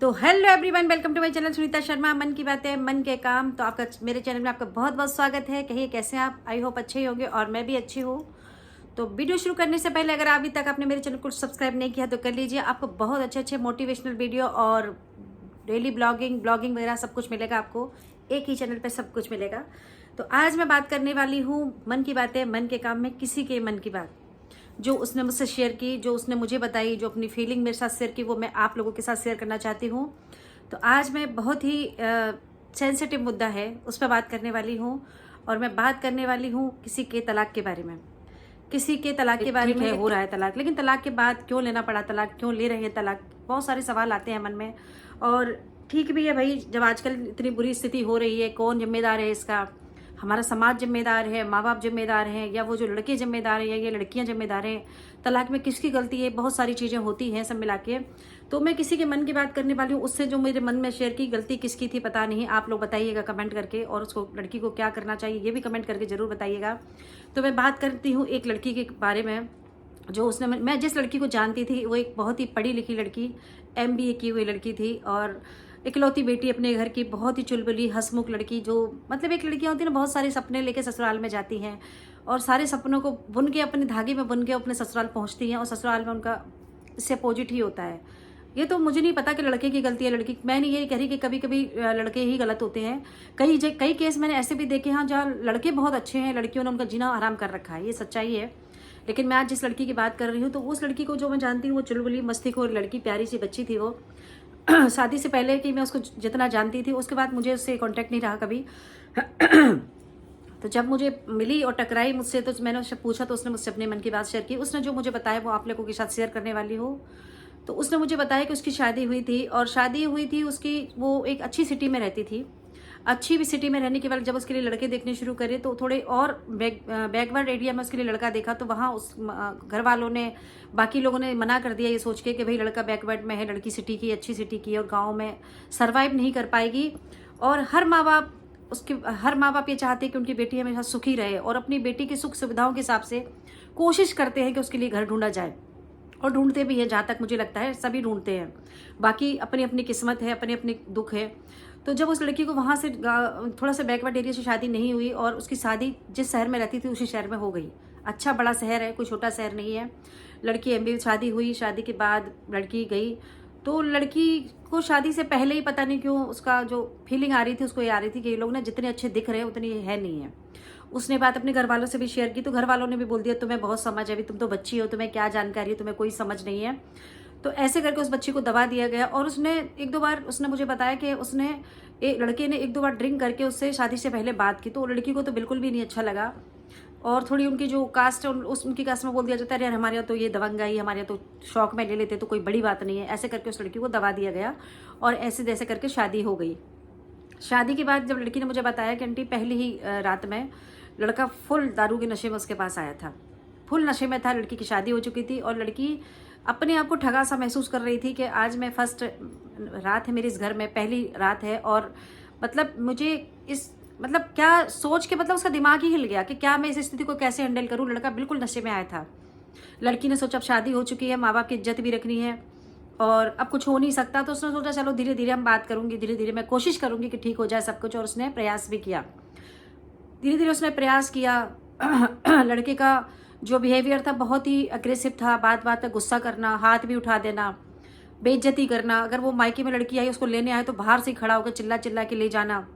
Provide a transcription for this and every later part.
तो hello everyone, welcome to my channel Sunita Sharma. मन की बातें, मन के काम। तो आपका मेरे चैनल में आपका बहुत बहुत स्वागत है। कहिए कैसे हैं आप? आई होप अच्छे ही होंगे और मैं भी अच्छी हूँ। तो वीडियो शुरू करने से पहले अगर अभी तक आपने मेरे चैनल को सब्सक्राइब नहीं किया तो कर लीजिए। आपको बहुत अच्छे अच्छे मोटिवेशनल वीडियो और डेली ब्लॉगिंग वगैरह सब कुछ मिलेगा। आपको एक ही चैनल पर सब कुछ मिलेगा। तो आज मैं बात करने वाली हूँ मन की बातें, मन के काम में किसी के मन की बात जो उसने मुझसे शेयर की, जो उसने मुझे बताई, जो अपनी फीलिंग मेरे साथ शेयर की, वो मैं आप लोगों के साथ शेयर करना चाहती हूँ। तो आज मैं बहुत ही सेंसिटिव मुद्दा है उस पर बात करने वाली हूँ। और मैं बात करने वाली हूँ किसी के तलाक के बारे में। किसी के तलाक के बारे में हो रहा है तलाक, लेकिन तलाक के बाद क्यों लेना पड़ा, तलाक क्यों ले रहे हैं तलाक, बहुत सारे सवाल आते हैं मन में। और ठीक भी है भाई, जब आजकल इतनी बुरी स्थिति हो रही है, कौन जिम्मेदार है इसका? हमारा समाज जिम्मेदार है, माँ बाप जिम्मेदार हैं, या वो जो लड़के जिम्मेदार हैं, या ये लड़कियां जिम्मेदार हैं? तलाक में किसकी गलती है? बहुत सारी चीज़ें होती हैं सब मिला के। तो मैं किसी के मन की बात करने वाली हूँ, उससे जो मेरे मन में शेयर की, गलती किसकी थी पता नहीं। आप लोग बताइएगा कमेंट करके, और उसको लड़की को क्या करना चाहिए ये भी कमेंट करके ज़रूर बताइएगा। तो मैं बात करती हूँ एक लड़की के बारे में, जो उसने, मैं जिस लड़की को जानती थी वो एक बहुत ही पढ़ी लिखी लड़की, MBA की हुई लड़की थी, और इकलौती बेटी अपने घर की, बहुत ही चुलबुली हंसमुख लड़की। जो मतलब एक लड़कियां होती है ना, बहुत सारे सपने लेके ससुराल में जाती हैं और सारे सपनों को बुन के, अपने धागे में बुन के अपने ससुराल पहुंचती हैं, और ससुराल में उनका इससे अपोजिट ही होता है। ये तो मुझे नहीं पता कि लड़के की गलती है लड़की, मैं नहीं ये कह रही कि कभी कभी लड़के ही गलत होते हैं। कई केस मैंने ऐसे भी देखे हैं जहाँ लड़के बहुत अच्छे हैं, लड़कियों ने उनका जीना आराम कर रखा है, ये सच्चाई है। लेकिन मैं आज जिस लड़की की बात कर रही हूँ, तो उस लड़की को जो मैं जानती हूँ, वो चुलबुली मस्तीखोर लड़की, प्यारी सी बच्ची थी वो। शादी से पहले कि मैं उसको जितना जानती थी, उसके बाद मुझे उससे कांटेक्ट नहीं रहा कभी। तो जब मुझे मिली और टकराई मुझसे, तो मैंने उससे पूछा, तो उसने मुझसे अपने मन की बात शेयर की। उसने जो मुझे बताया वो आप लोगों के साथ शेयर करने वाली हूँ। तो उसने मुझे बताया कि उसकी शादी हुई थी, और शादी हुई थी उसकी, वो एक अच्छी सिटी में रहती थी। अच्छी भी सिटी में रहने के बाद जब उसके लिए लड़के देखने शुरू करे, तो थोड़े और बैकवर्ड एरिया में उसके लिए लड़का देखा, तो वहाँ उस घर वालों ने, बाकी लोगों ने मना कर दिया ये सोच के कि भाई लड़का बैकवर्ड में है, लड़की सिटी की, अच्छी सिटी की है, और गाँव में सर्वाइव नहीं कर पाएगी। और हर माँ बाप ये चाहते हैं कि उनकी बेटी हमेशा सुखी रहे, और अपनी बेटी की सुख सुविधाओं के हिसाब से कोशिश करते हैं कि उसके लिए घर ढूंढा जाए, और ढूंढते भी हैं। जहाँ तक मुझे लगता है सभी ढूंढते हैं, बाकी अपनी अपनी किस्मत है, अपने अपने दुख है। तो जब उस लड़की को वहाँ से थोड़ा सा बैकवर्ड एरिया से शादी नहीं हुई, और उसकी शादी जिस शहर में रहती थी उसी शहर में हो गई। अच्छा बड़ा शहर है, कोई छोटा शहर नहीं है। लड़की MBA, शादी हुई, शादी के बाद लड़की गई। तो लड़की को शादी से पहले ही पता नहीं क्यों उसका जो फीलिंग आ रही थी, उसको ये आ रही थी कि ये लोग ना जितने अच्छे दिख रहे हैं उतने है नहीं है। उसने बात अपने घर वालों से भी शेयर की, तो घर वालों ने भी बोल दिया तुम्हें बहुत समझ है, अभी तुम तो बच्ची हो, तुम्हें क्या जानकारी है, तुम्हें कोई समझ नहीं है। तो ऐसे करके उस बच्ची को दबा दिया गया। और उसने एक दो बार, उसने मुझे बताया कि उसने लड़के ने एक दो बार ड्रिंक करके उससे शादी से पहले बात की, तो लड़की को तो बिल्कुल भी नहीं अच्छा लगा। और थोड़ी उनकी जो कास्ट है, उनकी कास्ट में बोल दिया जाता है, यार हमारे यहाँ तो ये दबंगाई, हमारे यहाँ तो शौक में ले लेते, तो कोई बड़ी बात नहीं है। ऐसे करके उस लड़की को दबा दिया गया, और ऐसे जैसे करके शादी हो गई। शादी के बाद जब लड़की ने मुझे बताया कि आंटी पहली ही रात में लड़का फुल दारू के नशे में उसके पास आया था, फुल नशे में था। लड़की की शादी हो चुकी थी, और लड़की अपने आप को ठगा सा महसूस कर रही थी कि आज मैं फर्स्ट रात है मेरी इस घर में, पहली रात है। और मतलब मुझे इस, मतलब क्या सोच के, मतलब उसका दिमाग ही हिल गया कि क्या मैं इस स्थिति को कैसे हैंडल करूं। लड़का बिल्कुल नशे में आया था। लड़की ने सोचा अब शादी हो चुकी है, माँ बाप की इज्जत भी रखनी है, और अब कुछ हो नहीं सकता। तो उसने सोचा चलो धीरे धीरे हम बात करूंगी, धीरे धीरे मैं कोशिश करूंगी कि ठीक हो जाए सब कुछ। और उसने प्रयास भी किया, धीरे धीरे उसने प्रयास किया। लड़के का जो बिहेवियर था बहुत ही अग्रेसिव था, बात बात पर गुस्सा करना, हाथ भी उठा देना, बेइज्जती करना। अगर वो मायके में लड़की आई उसको लेने आए तो बाहर से ही खड़ा होकर चिल्ला चिल्ला के ले जाना।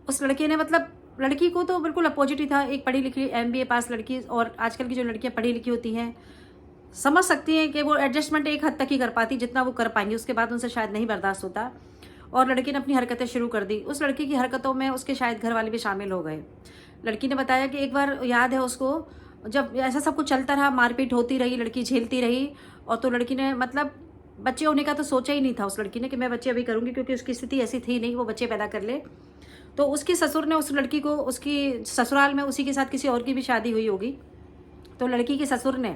उस लड़के ने, मतलब लड़की को तो बिल्कुल अपोजिट ही था। एक पढ़ी लिखी MBA पास लड़की, और आजकल की जो लड़कियां पढ़ी लिखी होती हैं समझ सकती हैं कि वो एडजस्टमेंट एक हद तक ही कर पाती, जितना वो कर पाएंगी, उसके बाद उनसे शायद नहीं बर्दाश्त होता। और लड़की ने अपनी हरकतें शुरू कर दी। उस लड़की की हरकतों में उसके शायद घर वाले भी शामिल हो गए। लड़की ने बताया कि एक बार याद है उसको, जब ऐसा सब कुछ चलता रहा, मारपीट होती रही, लड़की झेलती रही। और तो लड़की ने, मतलब बच्चे होने का तो सोचा ही नहीं था उस लड़की ने कि मैं बच्चे अभी करूंगी, क्योंकि उसकी स्थिति ऐसी थी नहीं वो बच्चे पैदा कर ले। तो उसके ससुर ने उस लड़की को, उसकी ससुराल में उसी के साथ किसी और की भी शादी हुई होगी, तो लड़की के ससुर ने,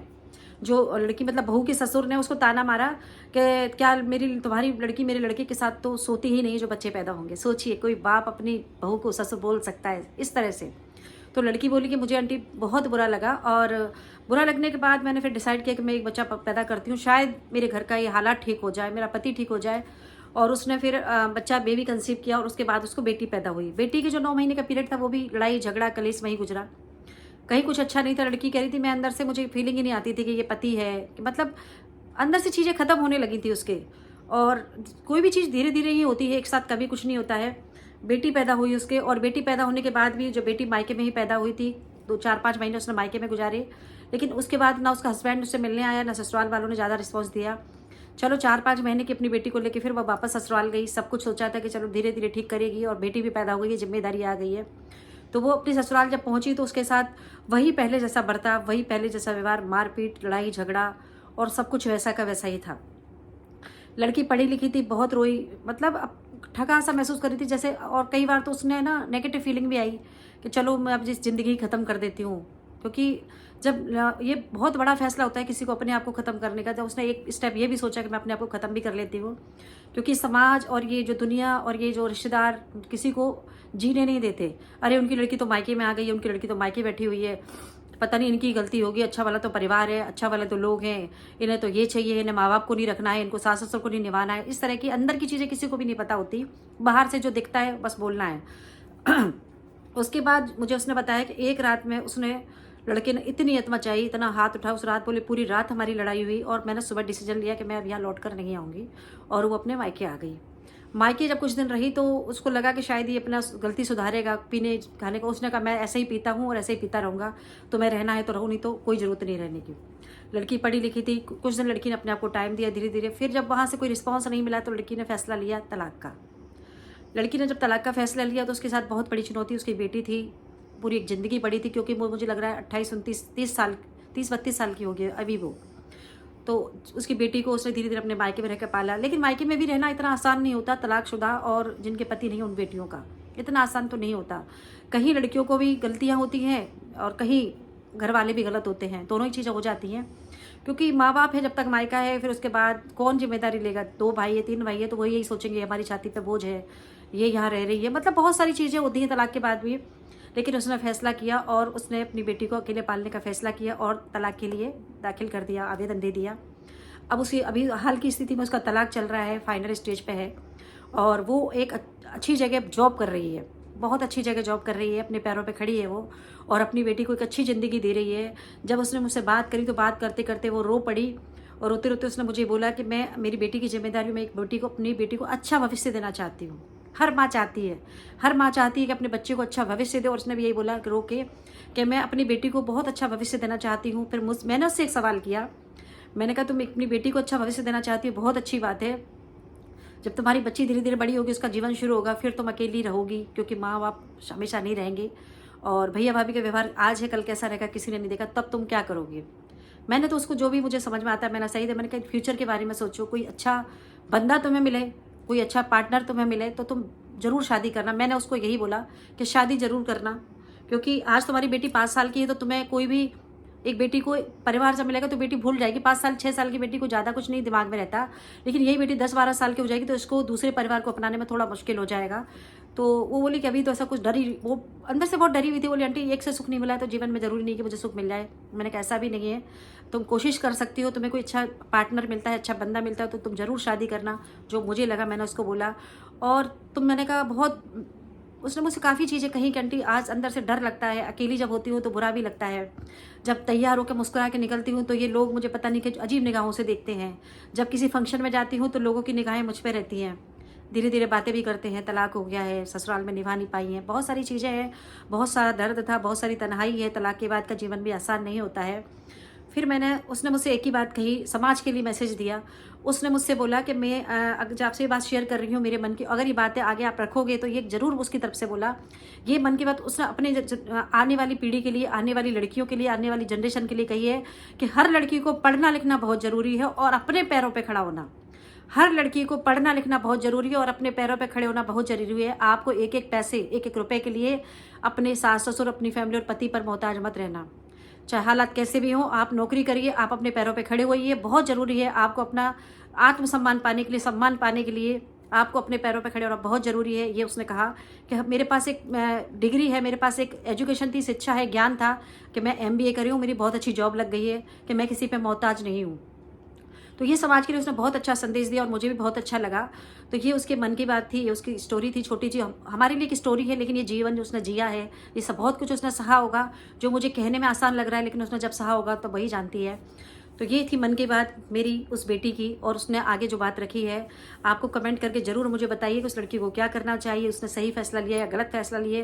जो लड़की मतलब बहू के ससुर ने, उसको ताना मारा कि क्या तुम्हारी लड़की मेरे लड़के के साथ तो सोती ही नहीं जो बच्चे पैदा होंगे। सोचिए, कोई बाप अपनी बहू को ससुर बोल सकता है इस तरह से? तो लड़की बोली कि मुझे आंटी बहुत बुरा लगा, और बुरा लगने के बाद मैंने फिर डिसाइड किया कि मैं एक बच्चा पैदा करती हूँ, शायद मेरे घर का ये हालात ठीक हो जाए, मेरा पति ठीक हो जाए। और उसने फिर बच्चा बेबी कंसीव किया और उसके बाद उसको बेटी पैदा हुई। बेटी के जो 9 महीने का पीरियड था वो भी लड़ाई झगड़ा कलेश वहीं गुजरा। कहीं कुछ अच्छा नहीं था। लड़की कह रही थी मैं अंदर से मुझे फीलिंग ही नहीं आती थी कि ये पति है, कि मतलब अंदर से चीज़ें ख़त्म होने लगी थी उसके। और कोई भी चीज़ धीरे धीरे ही होती है, एक साथ कभी कुछ नहीं होता है। बेटी पैदा हुई उसके, और बेटी पैदा होने के बाद भी जो बेटी मायके में ही पैदा हुई थी, 2-4-5 महीने उसने मायके में गुजारे। लेकिन उसके बाद ना उसका हस्बैंड उससे मिलने आया, ना ससुराल वालों ने ज़्यादा रिस्पॉन्स दिया। चलो 4-5 महीने की अपनी बेटी को लेकर फिर वह वापस ससुराल गई। सब कुछ सोचा था कि चलो धीरे धीरे ठीक करेगी, और बेटी भी पैदा हो गई है, जिम्मेदारी आ गई है। तो वो अपनी ससुराल जब पहुंची तो उसके साथ वही पहले जैसा बर्ताव, वही पहले जैसा व्यवहार, मारपीट, लड़ाई झगड़ा, और सब कुछ वैसा का वैसा ही था। लड़की पढ़ी लिखी थी, बहुत रोई, मतलब अब ठगा सा महसूस कर रही थी जैसे। और कई बार तो उसने ना नेगेटिव फीलिंग भी आई कि चलो मैं अब जिस ज़िंदगी ख़त्म कर देती हूँ। क्योंकि जब ये बहुत बड़ा फैसला होता है किसी को अपने आप को ख़त्म करने का, जब उसने एक स्टेप ये भी सोचा कि मैं अपने आप को ख़त्म भी कर लेती हूँ। क्योंकि समाज और ये जो दुनिया और ये जो रिश्तेदार किसी को जीने नहीं देते। अरे उनकी लड़की तो मायके में आ गई है, उनकी लड़की तो मायके बैठी हुई है, पता नहीं इनकी गलती होगी, अच्छा वाला तो परिवार है, अच्छा वाला तो लोग हैं, इन्हें तो ये चाहिए, इन्हें माँ बाप को नहीं रखना है, इनको सास ससुर को नहीं निभाना है। इस तरह की अंदर की चीज़ें किसी को भी नहीं पता होती, बाहर से जो दिखता है बस बोलना है। उसके बाद मुझे उसने बताया कि एक रात में उसने लड़के ने इतनी हत मचाई, इतना हाथ उठा उस रात, बोले पूरी रात हमारी लड़ाई हुई, और मैंने सुबह डिसीजन लिया कि मैं अब यहाँ लौट कर नहीं आऊँगी, और वो अपने मायके आ गई। मायके जब कुछ दिन रही तो उसको लगा कि शायद ये अपना गलती सुधारेगा पीने खाने को। उसने कहा मैं ऐसे ही पीता हूँ और ऐसे ही पीता रहूँगा, तो मैं रहना है तो रहूँ, नहीं तो कोई ज़रूरत नहीं रहने की। लड़की पढ़ी लिखी थी, कुछ दिन लड़की ने अपने आप को टाइम दिया धीरे धीरे। फिर जब वहाँ से कोई रिस्पॉन्स नहीं मिला तो लड़की ने फैसला लिया तलाक का। लड़की ने जब तलाक का फैसला लिया तो उसके साथ बहुत बड़ी चुनौती, उसकी बेटी थी, पूरी एक ज़िंदगी पड़ी थी। क्योंकि वो मुझे लग रहा है 28-29-30 साल की होगी अभी वो। तो उसकी बेटी को उसने धीरे धीरे अपने मायके में रहकर पाला। लेकिन मायके में भी रहना इतना आसान नहीं होता। तलाकशुदा और जिनके पति नहीं उन बेटियों का इतना आसान तो नहीं होता। कहीं लड़कियों को भी गलतियां होती हैं और कहीं घर वाले भी गलत होते हैं, दोनों ही चीज़ें हो जाती हैं। क्योंकि माँ बाप है जब तक मायका है, फिर उसके बाद कौन जिम्मेदारी लेगा। 2 भाई है 3 भाई है तो वो यही सोचेंगे हमारी छाती पे बोझ है, ये यहाँ रह रही है, मतलब बहुत सारी चीज़ें होती हैं तलाक के बाद भी। लेकिन उसने फैसला किया और उसने अपनी बेटी को अकेले पालने का फैसला किया और तलाक के लिए दाखिल कर दिया, आवेदन दे दिया। अब उसकी अभी हाल की स्थिति में उसका तलाक चल रहा है, फाइनल स्टेज पे है, और वो एक अच्छी जगह जॉब कर रही है, बहुत अच्छी जगह जॉब कर रही है, अपने पैरों पे खड़ी है वो, और अपनी बेटी को एक अच्छी ज़िंदगी दे रही है। जब उसने मुझसे बात करी तो बात करते करते वो रो पड़ी, और रोते रोते उसने मुझे बोला कि मैं मेरी बेटी की जिम्मेदारी में एक बेटी को, अपनी बेटी को अच्छा भविष्य देना चाहती हूँ। हर माँ चाहती है, हर माँ चाहती है कि अपने बच्चे को अच्छा भविष्य दे। और उसने भी यही बोला रो के कि मैं अपनी बेटी को बहुत अच्छा भविष्य देना चाहती हूँ। फिर मैंने उससे एक सवाल किया, मैंने कहा तुम अपनी बेटी को अच्छा भविष्य देना चाहती हो, बहुत अच्छी बात है। जब तुम्हारी बच्ची धीरे धीरे बड़ी होगी, उसका जीवन शुरू होगा, फिर तुम अकेली रहोगी, क्योंकि माँ बाप हमेशा नहीं रहेंगे, और भैया भाभी का व्यवहार आज है कल कैसा रहेगा किसी ने नहीं देखा, तब तुम क्या करोगे। मैंने तो उसको जो भी मुझे समझ में आता है मैंने सही था। मैंने कहा फ्यूचर के बारे में सोचो, कोई अच्छा बंदा तुम्हें मिले, कोई अच्छा पार्टनर तुम्हें मिले तो तुम ज़रूर शादी करना। मैंने उसको यही बोला कि शादी ज़रूर करना, क्योंकि आज तुम्हारी बेटी 5 साल की है तो तुम्हें कोई भी एक बेटी को परिवार से मिलेगा तो बेटी भूल जाएगी। 5 साल 6 साल की बेटी को ज़्यादा कुछ नहीं दिमाग में रहता, लेकिन यही बेटी 10-12 साल की हो जाएगी तो इसको दूसरे परिवार को अपनाने में थोड़ा मुश्किल हो जाएगा। तो वो बोली कि अभी तो ऐसा कुछ डरी, वो अंदर से बहुत डरी हुई थी। बोली आंटी एक से सुख नहीं मिला है तो जीवन में ज़रूरी नहीं कि मुझे सुख मिल जाए। मैंने कहा ऐसा भी नहीं है, तुम कोशिश कर सकती हो, तुम्हें कोई अच्छा पार्टनर मिलता है, अच्छा बंदा मिलता है तो तुम ज़रूर शादी करना। जो मुझे लगा मैंने उसको बोला। और तुम, मैंने कहा बहुत, उसने मुझसे काफ़ी चीज़ें कही कि आंटी आज अंदर से डर लगता है, अकेली जब होती हूँ तो बुरा भी लगता है, जब तैयार होकर मुस्कुरा के निकलती हूँ तो ये लोग मुझे पता नहीं कि अजीब निगाहों से देखते हैं, जब किसी फंक्शन में जाती हूँ तो लोगों की निगाहें मुझ पर रहती हैं, धीरे धीरे बातें भी करते हैं, तलाक हो गया है, ससुराल में निभा नहीं पाई हैं, बहुत सारी चीज़ें हैं, बहुत सारा दर्द था, बहुत सारी तन्हाई है। तलाक के बाद का जीवन भी आसान नहीं होता है। फिर उसने मुझसे एक ही बात कही, समाज के लिए मैसेज दिया। उसने मुझसे बोला कि मैं अगर आपसे ये बात शेयर कर रही हूँ मेरे मन की, अगर ये बातें आगे आप रखोगे तो ये ज़रूर, उसकी तरफ से बोला ये मन की बात उसने अपने आने वाली पीढ़ी के लिए, आने वाली लड़कियों के लिए, आने वाली जनरेशन के लिए कही है कि हर लड़की को पढ़ना लिखना बहुत ज़रूरी है और अपने पैरों पर खड़ा होना। हर लड़की को पढ़ना लिखना बहुत ज़रूरी है और अपने पैरों पे खड़े होना बहुत ज़रूरी है। आपको एक एक पैसे, एक एक रुपए के लिए अपने सास ससुर, अपनी फैमिली और पति पर मोहताज मत रहना। चाहे हालात कैसे भी हों, आप नौकरी करिए, आप अपने पैरों पे खड़े होइए, बहुत ज़रूरी है। आपको अपना आत्मसम्मान पाने के लिए, सम्मान पाने के लिए आपको अपने पैरों पे खड़े होना बहुत ज़रूरी है। ये उसने कहा कि मेरे पास एक डिग्री है, मेरे पास एक एजुकेशन थी, शिक्षा है, ज्ञान था कि मैं MBA करी हूँ, मेरी बहुत अच्छी जॉब लग गई है कि मैं किसी पे मोहताज नहीं हूँ। तो ये समाज के लिए उसने बहुत अच्छा संदेश दिया और मुझे भी बहुत अच्छा लगा। तो ये उसके मन की बात थी, ये उसकी स्टोरी थी छोटी सी, हमारे लिए एक स्टोरी है, लेकिन ये जीवन जो उसने जिया है, ये सब बहुत कुछ उसने सहा होगा जो मुझे कहने में आसान लग रहा है, लेकिन उसने जब सहा होगा तो वही जानती है। तो ये थी मन की बात मेरी उस बेटी की, और उसने आगे जो बात रखी है, आपको कमेंट करके ज़रूर मुझे बताइए कि उस लड़की को क्या करना चाहिए, उसने सही फैसला लिया या गलत फैसला लिए।